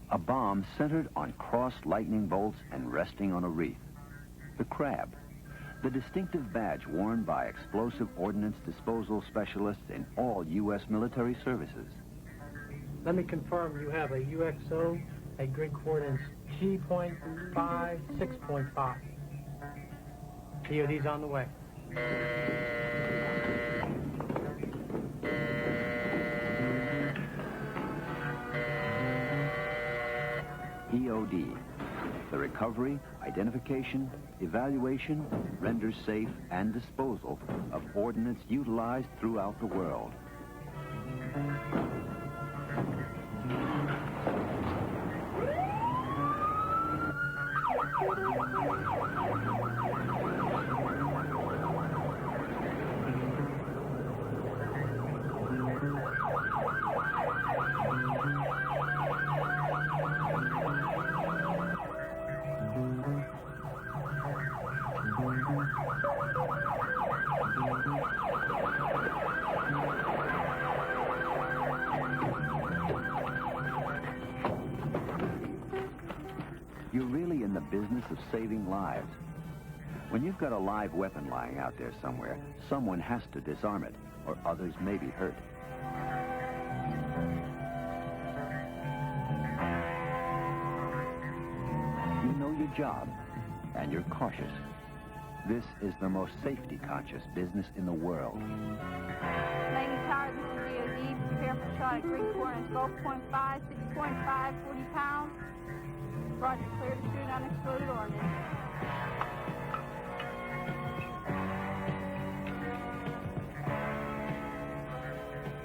A bomb centered on crossed lightning bolts and resting on a wreath. The crab, the distinctive badge worn by explosive ordnance disposal specialists in all U.S. military services. Let me confirm you have a UXO, a grid coordinates G.5, 6.5. EOD's on the way. EOD, the recovery, identification, evaluation, render safe, and disposal of ordnance utilized throughout the world. You're really in the business of saving lives. When you've got a live weapon lying out there somewhere, someone has to disarm it, or others may be hurt. You know your job, and you're cautious. This is the most safety-conscious business in the world. Laying tower, this is DOD. Prepare for shot at grid coordinates 12.5, 6.5, 40 pounds. Roger, clear to shoot unexploded ordnance.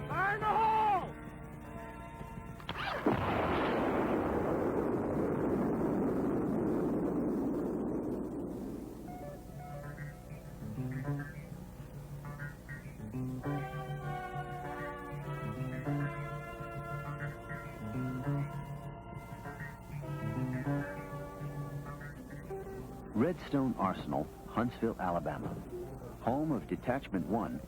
Fire in the hole! Redstone Arsenal, Huntsville, Alabama, home of Detachment 1,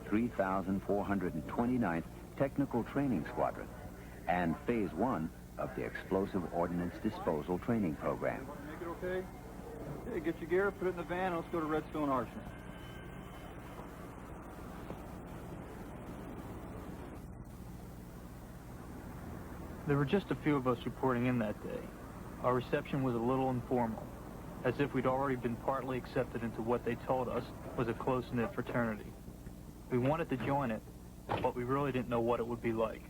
3,429th Technical Training Squadron, and Phase 1 of the Explosive Ordnance Disposal Training Program. Make it okay? Okay, get your gear, put it in the van, and let's go to Redstone Arsenal. There were just a few of us reporting in that day. Our reception was a little informal, as if we'd already been partly accepted into what they told us was a close-knit fraternity. We wanted to join it, but we really didn't know what it would be like.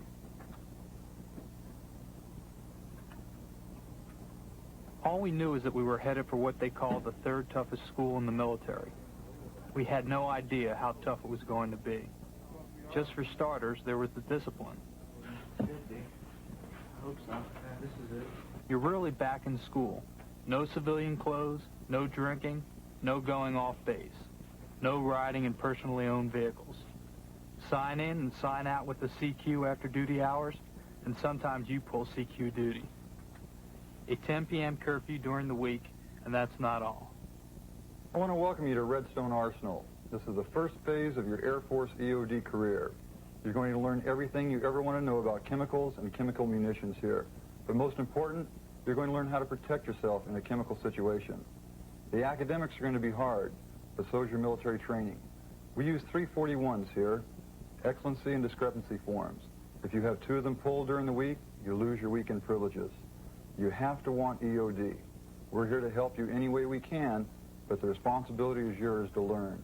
All we knew is that we were headed for what they called the third toughest school in the military. We had no idea how tough it was going to be. Just for starters, there was the discipline. I hope so. This is it. You're really back in school. No civilian clothes, no drinking, no going off base, no riding in personally owned vehicles. Sign in and sign out with the CQ after duty hours, and sometimes you pull CQ duty. A 10 p.m. curfew during the week, and that's not all. I want to welcome you to Redstone Arsenal. This is the first phase of your Air Force EOD career. You're going to learn everything you ever want to know about chemicals and chemical munitions here. But most important, you're going to learn how to protect yourself in a chemical situation. The academics are going to be hard, but so is your military training. We use 341s here, excellency and discrepancy forms. If you have two of them pulled during the week, you lose your weekend privileges. You have to want EOD. We're here to help you any way we can, but the responsibility is yours to learn.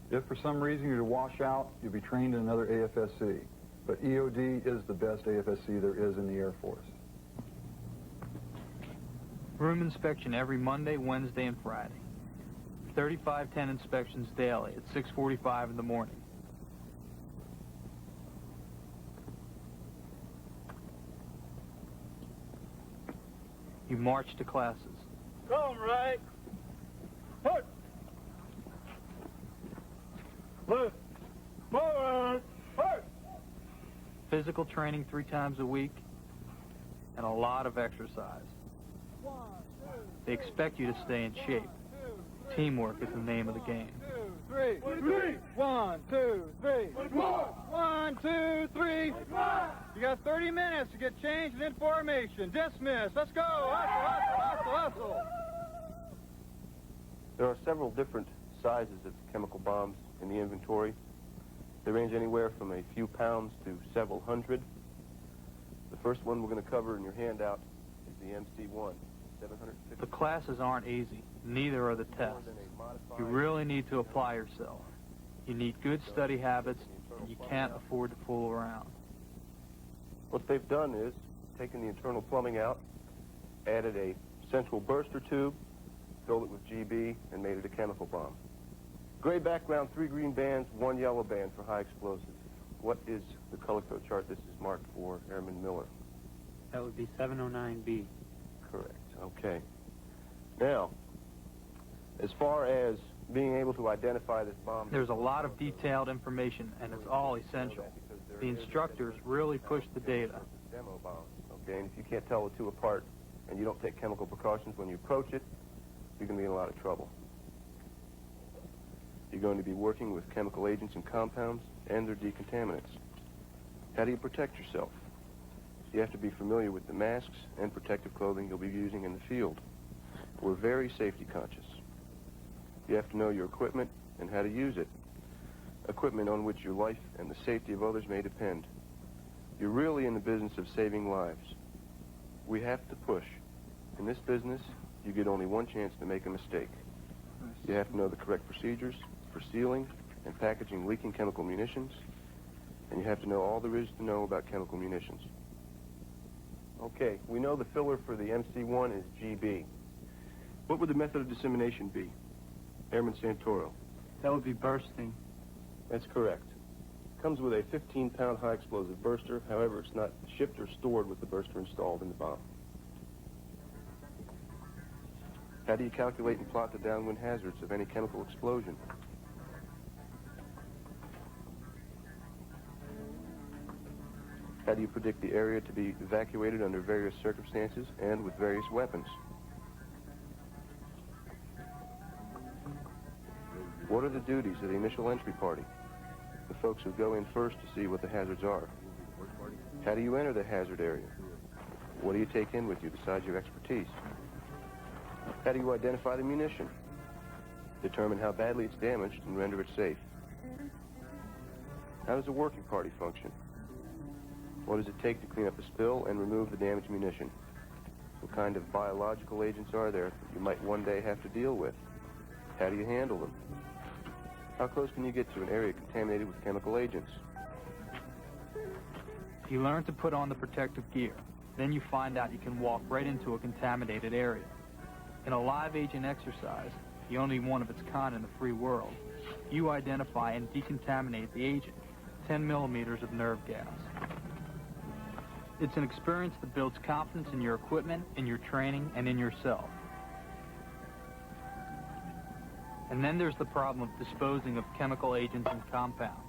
If for some reason you're to wash out, you'll be trained in another AFSC. But EOD is the best AFSC there is in the Air Force. Room inspection every Monday, Wednesday, and Friday. 3510 inspections daily at 6:45 in the morning. You march to classes. Come right. Put. Left. Forward. Put. Physical training 3 times a week, and a lot of exercise. They expect you to stay in shape. Teamwork is the name of the game. 2, 3. 1, 2, 3. 1, 2, 3. You got 30 minutes to get changed and in formation. Dismiss. Let's go. Hustle, hustle, hustle, hustle. There are several different sizes of chemical bombs in the inventory. They range anywhere from a few pounds to several hundred. The first one we're going to cover in your handout is the MC1, 750. The classes aren't easy, neither are the tests. You really need to apply yourself. You need good study habits, and you can't afford to fool around. What they've done is taken the internal plumbing out, added a central burster tube, filled it with GB, and made it a chemical bomb. Gray background, 3 green bands, 1 yellow band for high explosive. What is the color code chart? This is marked for Airman Miller. That would be 709B. Correct. Okay. Now, as far as being able to identify this bomb... There's a lot of detailed information, and it's all essential. The instructors really push the data. Demo bombs, okay? And if you can't tell the two apart and you don't take chemical precautions when you approach it, you're going to be in a lot of trouble. You're going to be working with chemical agents and compounds and their decontaminants. How do you protect yourself? You have to be familiar with the masks and protective clothing you'll be using in the field. We're very safety conscious. You have to know your equipment and how to use it. Equipment on which your life and the safety of others may depend. You're really in the business of saving lives. We have to push. In this business, you get only one chance to make a mistake. You have to know the correct procedures for sealing and packaging leaking chemical munitions, and you have to know all there is to know about chemical munitions. Okay, we know the filler for the MC1 is GB. What would the method of dissemination be? Airman Santoro. That would be bursting. That's correct. Comes with a 15-pound high explosive burster. However, it's not shipped or stored with the burster installed in the bomb. How do you calculate and plot the downwind hazards of any chemical explosion? How do you predict the area to be evacuated under various circumstances and with various weapons? What are the duties of the initial entry party? The folks who go in first to see what the hazards are. How do you enter the hazard area? What do you take in with you besides your expertise? How do you identify the munition? Determine how badly it's damaged and render it safe. How does a working party function? What does it take to clean up a spill and remove the damaged munition? What kind of biological agents are there that you might one day have to deal with? How do you handle them? How close can you get to an area contaminated with chemical agents? You learn to put on the protective gear. Then you find out you can walk right into a contaminated area. In a live agent exercise, the only one of its kind in the free world, you identify and decontaminate the agent, 10 millimeters of nerve gas. It's an experience that builds confidence in your equipment, in your training, and in yourself. And then there's the problem of disposing of chemical agents and compounds.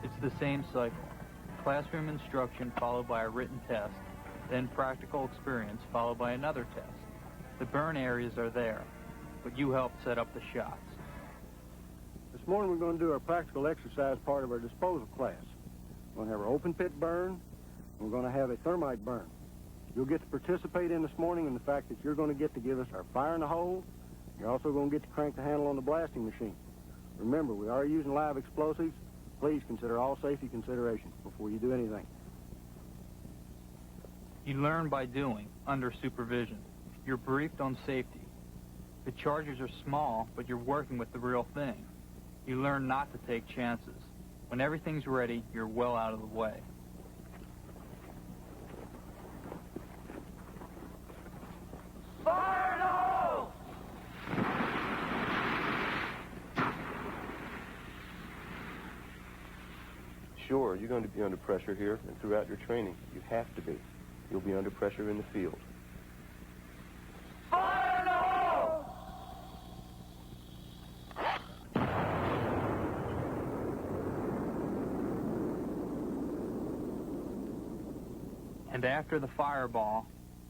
It's the same cycle. Classroom instruction followed by a written test, then practical experience followed by another test. The burn areas are there, but you help set up the shots. This morning we're going to do our practical exercise part of our disposal class. We're going to have our open pit burn, and we're going to have a thermite burn. You'll get to participate in this morning in the fact that you're going to get to give us our fire in the hole. You're also going to get to crank the handle on the blasting machine. Remember, we are using live explosives. Please consider all safety considerations before you do anything. You learn by doing, under supervision. You're briefed on safety. The charges are small, but you're working with the real thing. You learn not to take chances. When everything's ready, you're well out of the way. Fire in the hole! Sure, you're going to be under pressure here, and throughout your training, you have to be. You'll be under pressure in the field. Fire in the hole! And after the fireball,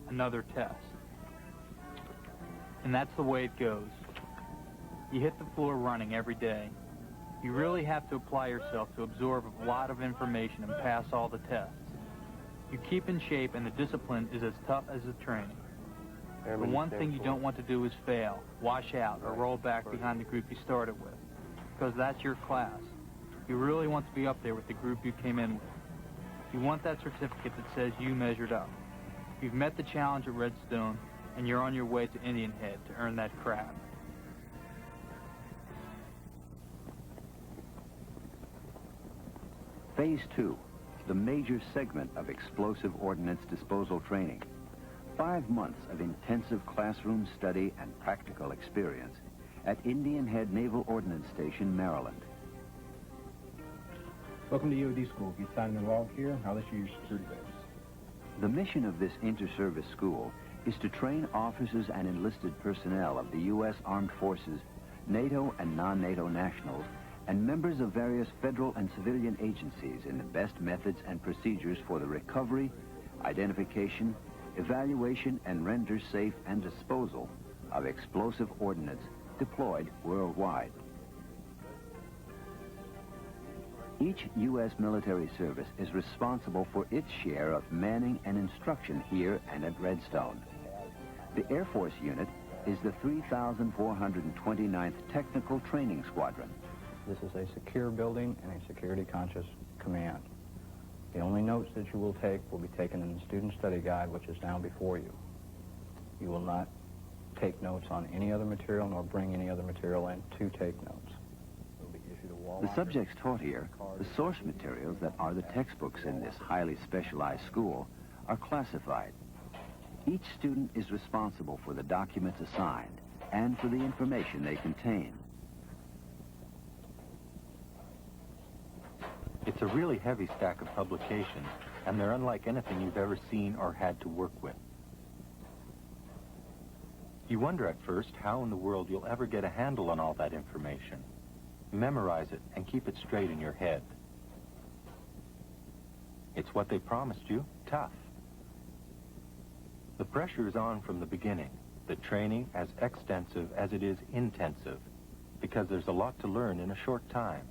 another test. And that's the way it goes. You hit the floor running every day. You really have to apply yourself to absorb a lot of information and pass all the tests. You keep in shape, and the discipline is as tough as the training. The one thing you don't want to do is fail, wash out, or roll back behind the group you started with, because that's your class. You really want to be up there with the group you came in with. You want that certificate that says you measured up. You've met the challenge at Redstone, and you're on your way to Indian Head to earn that crab. Phase 2, the major segment of explosive ordnance disposal training. 5 months of intensive classroom study and practical experience at Indian Head Naval Ordnance Station, Maryland. Welcome to EOD School. If you sign in the log here, I'll issue your security badge. The mission of this inter-service school is to train officers and enlisted personnel of the U.S. Armed Forces, NATO and non-NATO nationals, and members of various federal and civilian agencies in the best methods and procedures for the recovery, identification, evaluation, and render safe and disposal of explosive ordnance deployed worldwide. Each U.S. military service is responsible for its share of manning and instruction here and at Redstone. The Air Force unit is the 3,429th Technical Training Squadron. This is a secure building and a security-conscious command. The only notes that you will take will be taken in the student study guide, which is now before you. You will not take notes on any other material nor bring any other material in to take notes. The subjects taught here, the source materials that are the textbooks in this highly specialized school, are classified. Each student is responsible for the documents assigned and for the information they contain. It's a really heavy stack of publications, and they're unlike anything you've ever seen or had to work with. You wonder at first how in the world you'll ever get a handle on all that information. Memorize it and keep it straight in your head. It's what they promised you, tough. The pressure is on from the beginning, the training as extensive as it is intensive, because there's a lot to learn in a short time.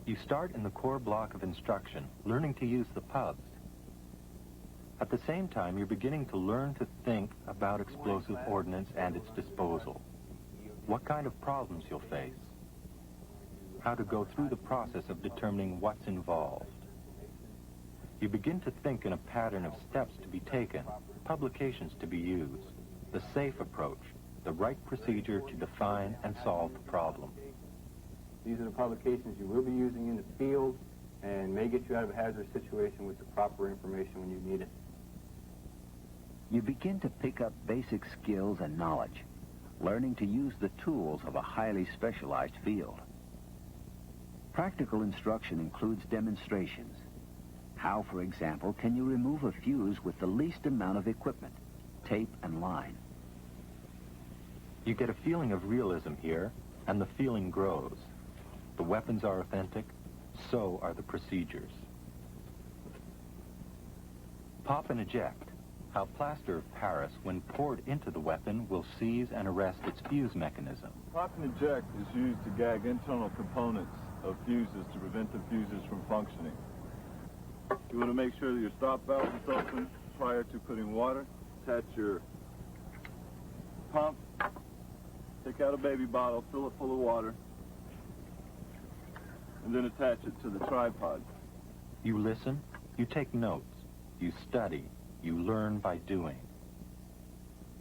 You start in the core block of instruction, learning to use the pubs. At the same time, you're beginning to learn to think about explosive ordnance and its disposal. What kind of problems you'll face. How to go through the process of determining what's involved. You begin to think in a pattern of steps to be taken, publications to be used, the safe approach, the right procedure to define and solve the problem. These are the publications you will be using in the field and may get you out of a hazardous situation with the proper information when you need it. You begin to pick up basic skills and knowledge, learning to use the tools of a highly specialized field. Practical instruction includes demonstrations. How, for example, can you remove a fuse with the least amount of equipment, tape and line? You get a feeling of realism here, and the feeling grows. The weapons are authentic, so are the procedures. Pop and eject. How plaster of Paris, when poured into the weapon, will seize and arrest its fuse mechanism. Pop and eject is used to gag internal components of fuses to prevent the fuses from functioning. You want to make sure that your stop valve is open prior to putting water. Attach your pump, take out a baby bottle, fill it full of water, and then attach it to the tripod. You listen, you take notes, you study, you learn by doing.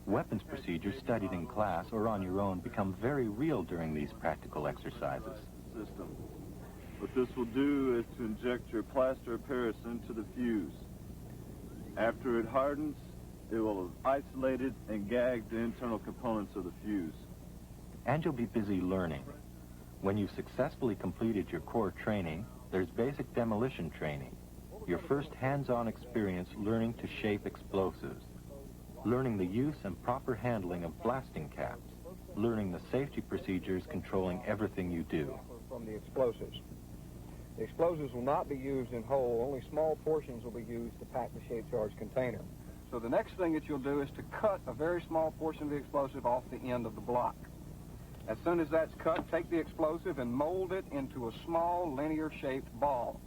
Weapons procedures studied in class or on your own become very real during these practical exercises. System. What this will do is to inject your plaster of Paris into the fuse. After it hardens, it will have isolated and gagged the internal components of the fuse. And you'll be busy learning. When you've successfully completed your core training, there's basic demolition training. Your first hands-on experience learning to shape explosives. Learning the use and proper handling of blasting caps. Learning the safety procedures controlling everything you do. From the explosives. The explosives will not be used in whole. Only small portions will be used to pack the shaped charge container. So the next thing that you'll do is to cut a very small portion of the explosive off the end of the block. As soon as that's cut, take the explosive and mold it into a small linear-shaped ball.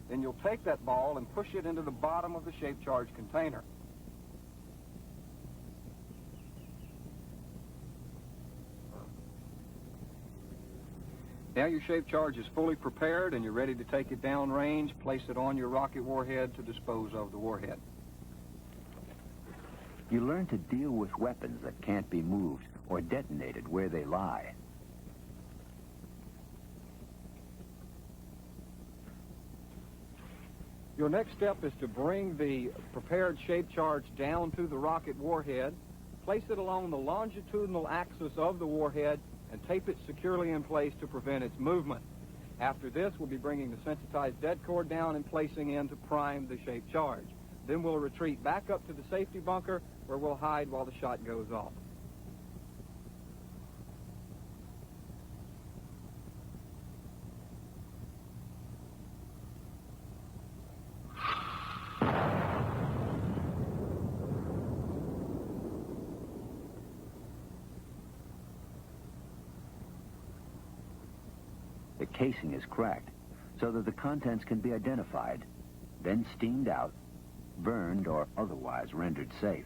Then you'll take that ball and push it into the bottom of the shape charge container. Now your shape charge is fully prepared and you're ready to take it downrange, place it on your rocket warhead to dispose of the warhead. You learn to deal with weapons that can't be moved or detonated where they lie. Your next step is to bring the prepared shape charge down to the rocket warhead, place it along the longitudinal axis of the warhead, and tape it securely in place to prevent its movement. After this, we'll be bringing the sensitized dead cord down and placing in to prime the shape charge. Then we'll retreat back up to the safety bunker where we'll hide while the shot goes off. The casing is cracked so that the contents can be identified, then steamed out, burned, or otherwise rendered safe.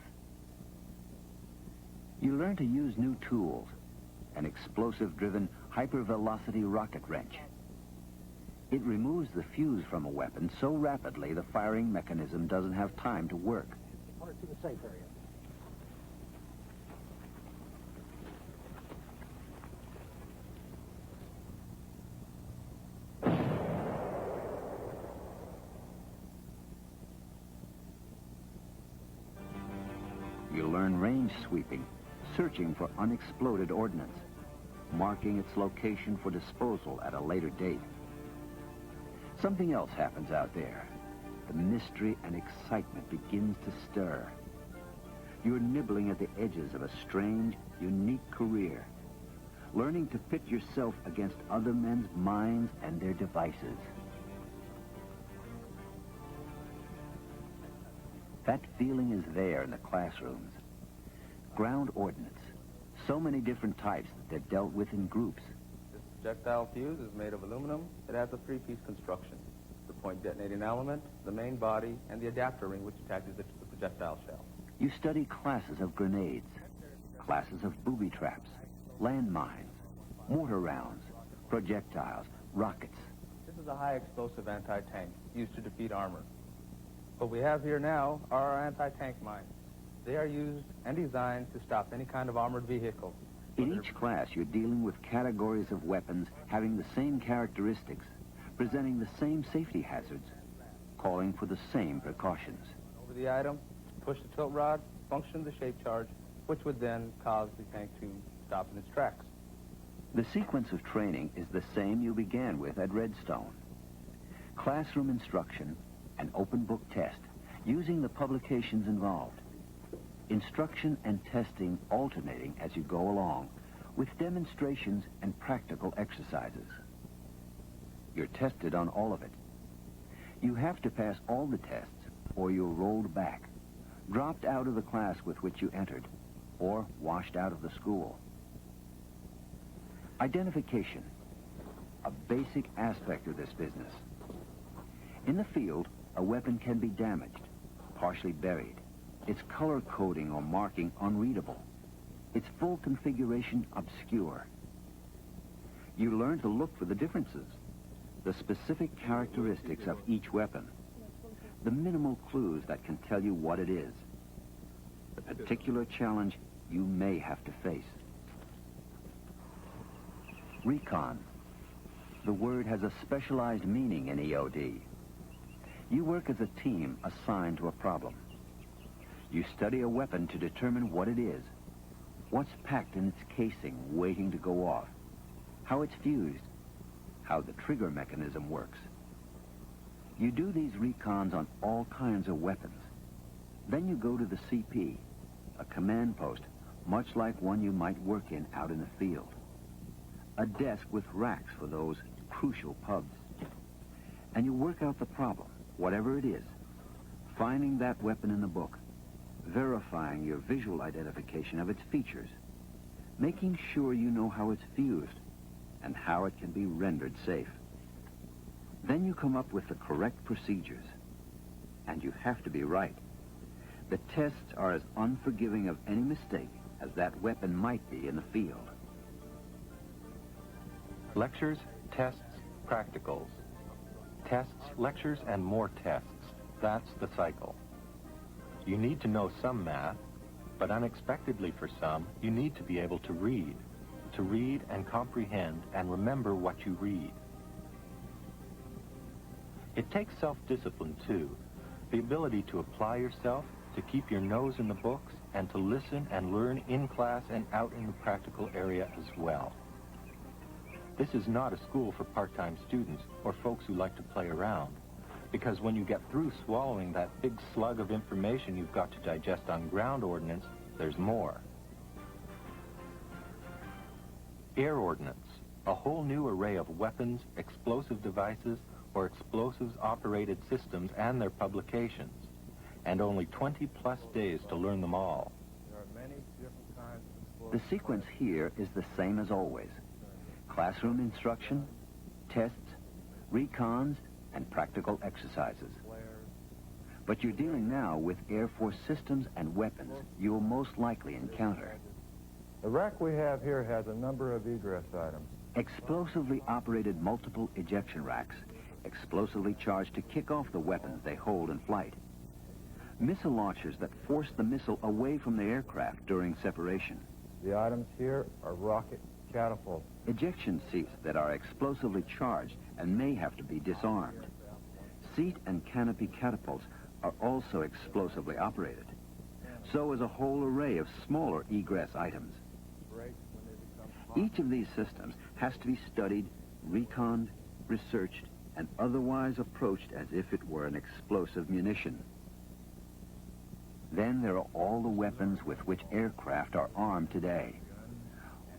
You learn to use new tools, an explosive-driven hypervelocity rocket wrench. It removes the fuse from a weapon so rapidly the firing mechanism doesn't have time to work. Order to the safe area. You learn range sweeping, searching for unexploded ordnance, marking its location for disposal at a later date. Something else happens out there. The mystery and excitement begins to stir. You're nibbling at the edges of a strange, unique career, learning to pit yourself against other men's minds and their devices. That feeling is there in the classrooms. Ground ordnance. So many different types that they're dealt with in groups. This projectile fuse is made of aluminum. It has a three-piece construction. The point detonating element, the main body, and the adapter ring which attaches it to the projectile shell. You study classes of grenades, classes of booby traps, landmines, mortar rounds, projectiles, rockets. This is a high-explosive anti-tank used to defeat armor. What we have here now are our anti-tank mines. They are used and designed to stop any kind of armored vehicle. In each class, you're dealing with categories of weapons having the same characteristics, presenting the same safety hazards, calling for the same precautions. Over the item, push the tilt rod, function the shape charge, which would then cause the tank to stop in its tracks. The sequence of training is the same you began with at Redstone. Classroom instruction, an open book test, using the publications involved. Instruction and testing alternating as you go along, with demonstrations and practical exercises. You're tested on all of it. You have to pass all the tests, or you're rolled back, dropped out of the class with which you entered, or washed out of the school. Identification, a basic aspect of this business. In the field, a weapon can be damaged, partially buried, its color coding or marking unreadable, its full configuration obscure. You learn to look for the differences, the specific characteristics of each weapon, the minimal clues that can tell you what it is, the particular challenge you may have to face. Recon. The word has a specialized meaning in EOD. You work as a team assigned to a problem. You study a weapon to determine what it is, what's packed in its casing waiting to go off, how it's fused, how the trigger mechanism works. You do these recons on all kinds of weapons. Then you go to the CP, a command post, much like one you might work in out in the field. A desk with racks for those crucial pubs. And you work out the problem, whatever it is, finding that weapon in the book, verifying your visual identification of its features, making sure you know how it's fused and how it can be rendered safe. Then you come up with the correct procedures. And you have to be right. The tests are as unforgiving of any mistake as that weapon might be in the field. Lectures, tests, practicals. Tests, lectures, and more tests. That's the cycle. You need to know some math, but unexpectedly for some, you need to be able to read and comprehend and remember what you read. It takes self-discipline, too, the ability to apply yourself, to keep your nose in the books, and to listen and learn in class and out in the practical area as well. This is not a school for part-time students or folks who like to play around, because when you get through swallowing that big slug of information you've got to digest on ground ordnance, there's more. Air ordnance, a whole new array of weapons, explosive devices, or explosives-operated systems and their publications, and only 20-plus days to learn them all. There are many different kinds of The sequence here is the same as always. Classroom instruction, tests, recons, and practical exercises. But you're dealing now with Air Force systems and weapons you will most likely encounter. The rack we have here has a number of egress items. Explosively operated multiple ejection racks, explosively charged to kick off the weapons they hold in flight. Missile launchers that force the missile away from the aircraft during separation. The items here are rocket catapults. Ejection seats that are explosively charged and may have to be disarmed. Seat and canopy catapults are also explosively operated. So is a whole array of smaller egress items. Each of these systems has to be studied, reconned, researched, and otherwise approached as if it were an explosive munition. Then there are all the weapons with which aircraft are armed today.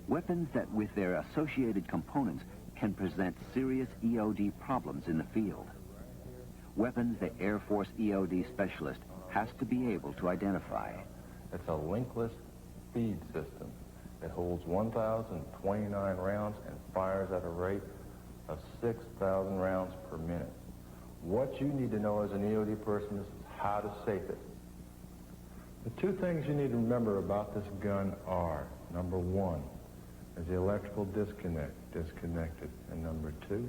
Weapons that, with their associated components, can present serious EOD problems in the field. Weapons the Air Force EOD specialist has to be able to identify. It's a linkless feed system. It holds 1,029 rounds and fires at a rate of 6,000 rounds per minute. What you need to know as an EOD person is how to safe it. The two things you need to remember about this gun are, number one, is the electrical disconnect disconnected, and number two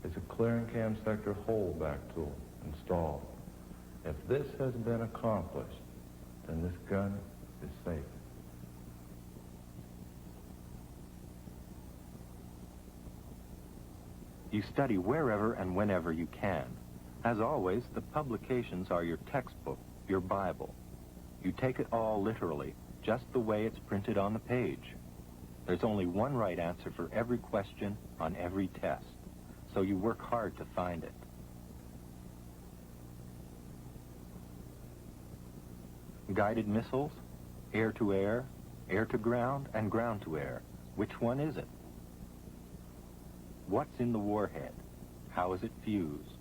is a clearing cam sector holdback tool installed. If this has been accomplished, then this gun is safe. You study wherever and whenever you can. As always, the publications are your textbook, your Bible. You take it all literally, just the way it's printed on the page. There's only one right answer for every question on every test, so you work hard to find it. Guided missiles, air-to-air, air-to-ground, and ground-to-air. Which one is it? What's in the warhead? How is it fused?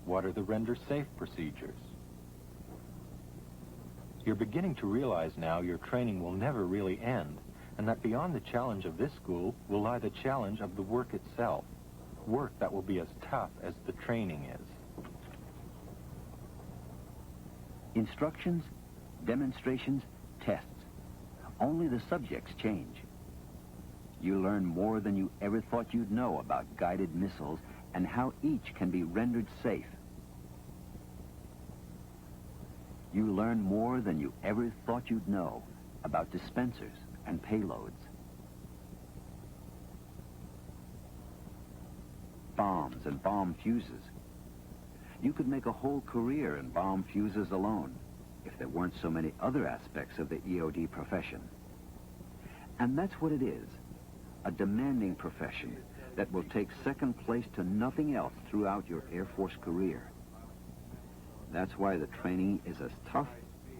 What are the render-safe procedures? You're beginning to realize now your training will never really end, and that beyond the challenge of this school will lie the challenge of the work itself, work that will be as tough as the training is. Instructions, demonstrations, tests. Only the subjects change. You learn more than you ever thought you'd know about guided missiles and how each can be rendered safe. You learn more than you ever thought you'd know about dispensers and payloads. Bombs and bomb fuses. You could make a whole career in bomb fuses alone if there weren't so many other aspects of the EOD profession. And that's what it is, a demanding profession that will take second place to nothing else throughout your Air Force career. That's why the training is as tough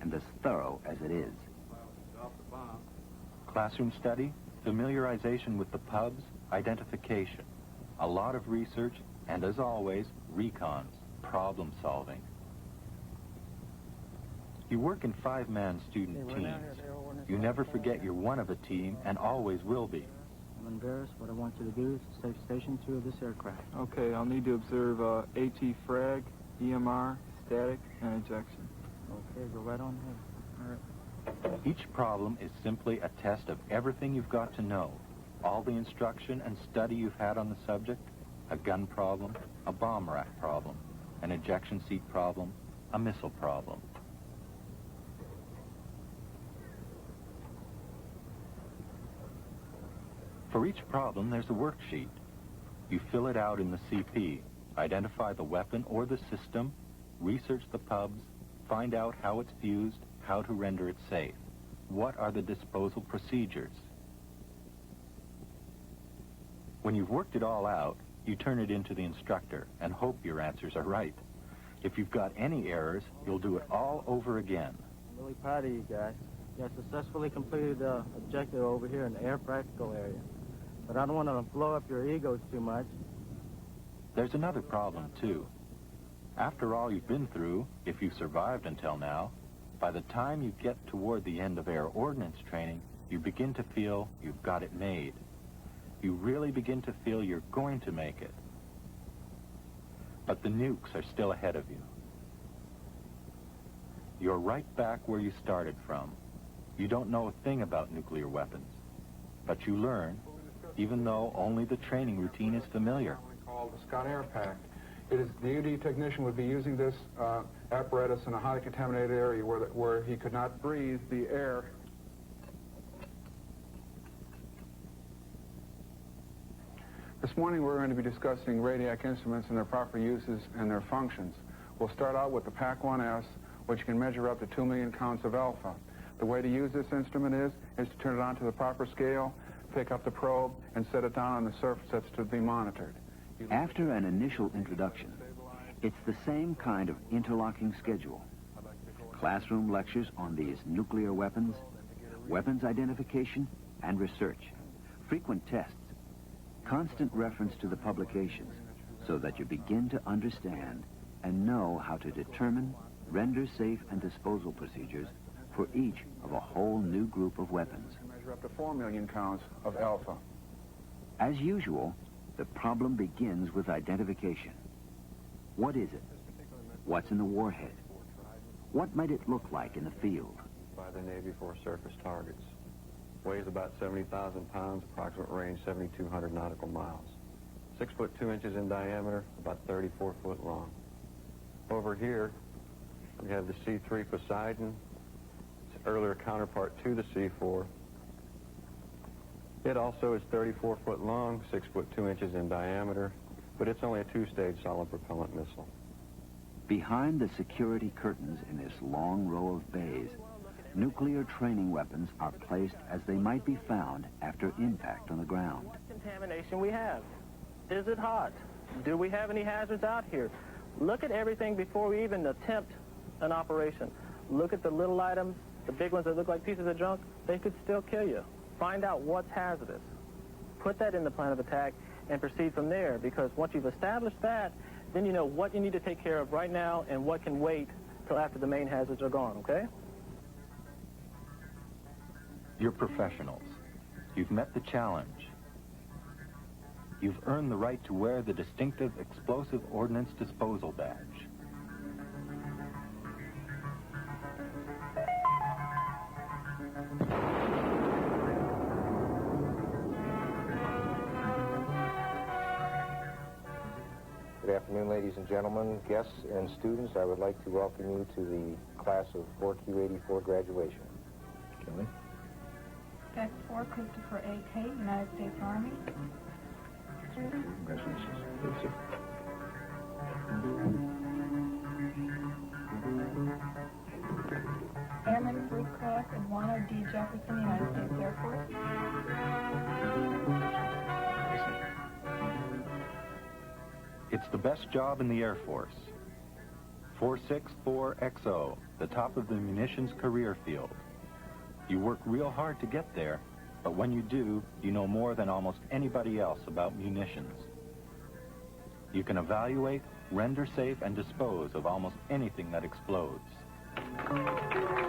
and as thorough as it is. Classroom study, familiarization with the pubs, identification, a lot of research, and as always, recons, problem solving. You work in 5-man student teams. You never forget you're one of a team and always will be. When Varus, what I want you to do is to stay station 2 of this aircraft. Okay, I'll need to observe AT frag, EMR, static, and ejection. Okay, go right on ahead. All right. Each problem is simply a test of everything you've got to know. All the instruction and study you've had on the subject, a gun problem, a bomb rack problem, an ejection seat problem, a missile problem. For each problem, there's a worksheet. You fill it out in the CP, identify the weapon or the system, research the pubs, find out how it's fused, how to render it safe. What are the disposal procedures? When you've worked it all out, you turn it into the instructor and hope your answers are right. If you've got any errors, you'll do it all over again. I'm really proud of you guys. You have successfully completed the objective over here in the air practical area. But I don't want to blow up your egos too much. There's another problem, too. After all you've been through, if you've survived until now, by the time you get toward the end of air ordnance training, you begin to feel you've got it made. You really begin to feel you're going to make it. But the nukes are still ahead of you. You're right back where you started from. You don't know a thing about nuclear weapons, but you learn, even though only the training routine is familiar. Called the Scott Air Pack. It is the UD technician would be using this apparatus in a highly contaminated area where he could not breathe the air. This morning we're going to be discussing radiac instruments and their proper uses and their functions. We'll start out with the PAC-1S, which can measure up to 2 million counts of alpha. The way to use this instrument is to turn it on to the proper scale, pick up the probe, and set it down on the surface that's to be monitored. After an initial introduction, it's the same kind of interlocking schedule. Classroom lectures on these nuclear weapons, weapons identification and research, frequent tests, constant reference to the publications, so that you begin to understand and know how to determine, render safe and disposal procedures for each of a whole new group of weapons. Measure up to 4 million counts of alpha. As usual, the problem begins with identification. What is it? What's in the warhead? What might it look like in the field? By the Navy for surface targets. Weighs about 70,000 pounds, approximate range 7,200 nautical miles. 6 foot 2 inches in diameter, about 34 foot long. Over here, we have the C3 Poseidon. It's an earlier counterpart to the C4. It also is 34 foot long, 6 foot 2 inches in diameter, but it's only a 2-stage solid propellant missile. Behind the security curtains in this long row of bays, nuclear training weapons are placed as they might be found after impact on the ground. What contamination we have? Is it hot? Do we have any hazards out here? Look at everything before we even attempt an operation. Look at the little items, the big ones that look like pieces of junk. They could still kill you. Find out what's hazardous. Put that in the plan of attack and proceed from there, because once you've established that, then you know what you need to take care of right now and what can wait till after the main hazards are gone, okay? You're professionals. You've met the challenge. You've earned the right to wear the distinctive Explosive Ordnance Disposal Badge. Good afternoon, ladies and gentlemen, guests and students. I would like to welcome you to the class of 4Q84 graduation. Kelly? Deck 4, Christopher A. Tate, United States Army. Congratulations. Airman First Class Edwina D. Jefferson, United States Air Force. It's the best job in the Air Force. 464XO, the top of the munitions career field. You work real hard to get there, but when you do, you know more than almost anybody else about munitions. You can evaluate, render safe, and dispose of almost anything that explodes. Thank you.